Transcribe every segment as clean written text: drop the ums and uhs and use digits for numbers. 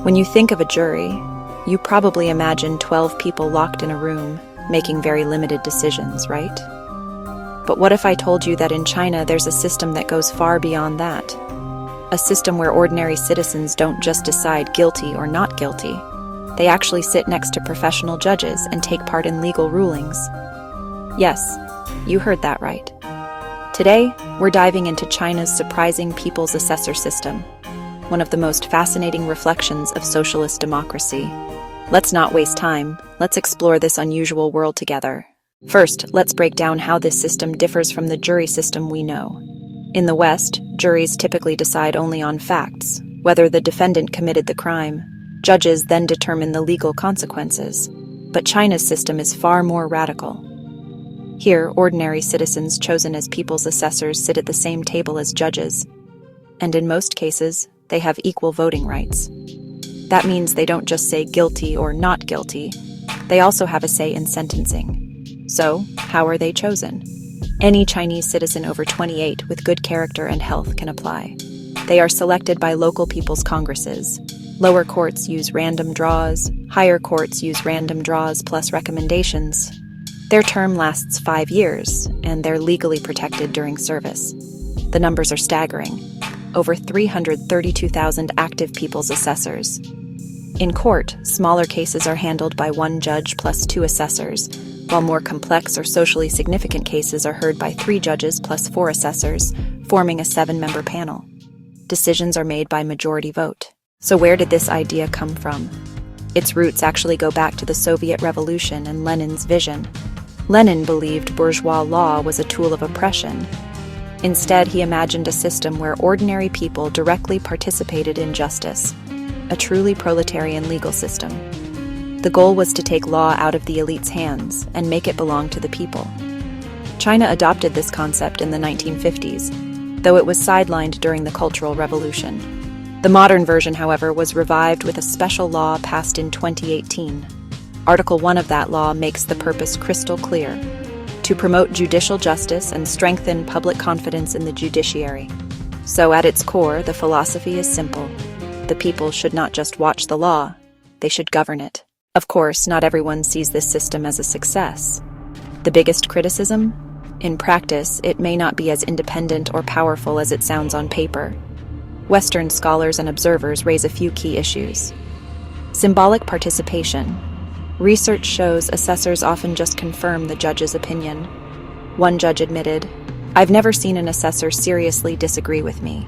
When you think of a jury, you probably imagine 12 people locked in a room, making very limited decisions, right? But what if I told you that in China there's a system that goes far beyond that? A system where ordinary citizens don't just decide guilty or not guilty. They actually sit next to professional judges and take part in legal rulings. Yes, you heard that right. Today, we're diving into China's surprising People's Assessor system, one of the most fascinating reflections of socialist democracy. Let's not waste time. Let's explore this unusual world together. First, let's break down how this system differs from the jury system we know. In the West, juries typically decide only on facts, whether the defendant committed the crime. Judges then determine the legal consequences. But China's system is far more radical. Here, ordinary citizens chosen as people's assessors sit at the same table as judges. And in most cases, they have equal voting rights. That means they don't just say guilty or not guilty. They also have a say in sentencing. So, how are they chosen? Any Chinese citizen over 28 with good character and health can apply. They are selected by local people's congresses. Lower courts use random draws. Higher courts use random draws plus recommendations. Their term lasts 5 years, and they're legally protected during service. The numbers are staggering. Over 332,000 active people's assessors. In court, smaller cases are handled by one judge plus 2 assessors, while more complex or socially significant cases are heard by 3 judges plus 4 assessors, forming a 7-member panel. Decisions are made by majority vote. So where did this idea come from? Its roots actually go back to the Soviet Revolution and Lenin's vision. Lenin believed bourgeois law was a tool of oppression. Instead, he imagined a system where ordinary people directly participated in justice, a truly proletarian legal system. The goal was to take law out of the elite's hands and make it belong to the people. China adopted this concept in the 1950s, though it was sidelined during the Cultural Revolution. The modern version, however, was revived with a special law passed in 2018. Article 1 of that law makes the purpose crystal clear: to promote judicial justice and strengthen public confidence in the judiciary. So at its core, the philosophy is simple. The people should not just watch the law, they should govern it. Of course, not everyone sees this system as a success. The biggest criticism? In practice, it may not be as independent or powerful as it sounds on paper. Western scholars and observers raise a few key issues. Symbolic participation. Research shows assessors often just confirm the judge's opinion. One judge admitted, "I've never seen an assessor seriously disagree with me."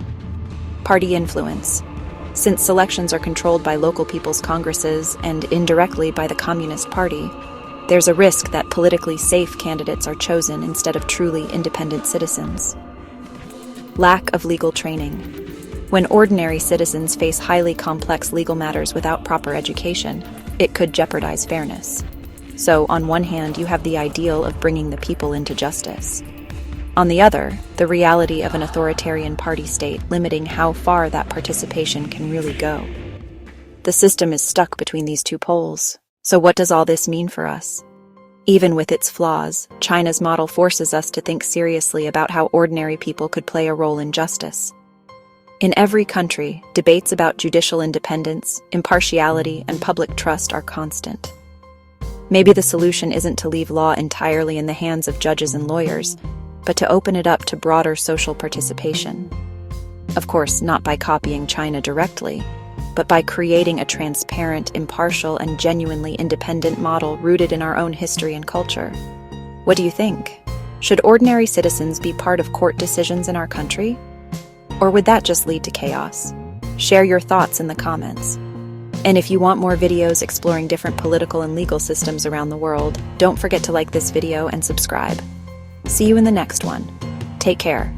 Party influence. Since selections are controlled by local people's congresses and indirectly by the Communist Party, there's a risk that politically safe candidates are chosen instead of truly independent citizens. Lack of legal training. When ordinary citizens face highly complex legal matters without proper education, it could jeopardize fairness. So, on one hand, you have the ideal of bringing the people into justice. On the other, the reality of an authoritarian party state limiting how far that participation can really go. The system is stuck between these two poles. So what does all this mean for us? Even with its flaws, China's model forces us to think seriously about how ordinary people could play a role in justice. In every country, debates about judicial independence, impartiality, and public trust are constant. Maybe the solution isn't to leave law entirely in the hands of judges and lawyers, but to open it up to broader social participation. Of course, not by copying China directly, but by creating a transparent, impartial, and genuinely independent model rooted in our own history and culture. What do you think? Should ordinary citizens be part of court decisions in our country? Or would that just lead to chaos? Share your thoughts in the comments. And if you want more videos exploring different political and legal systems around the world, don't forget to like this video and subscribe. See you in the next one. Take care.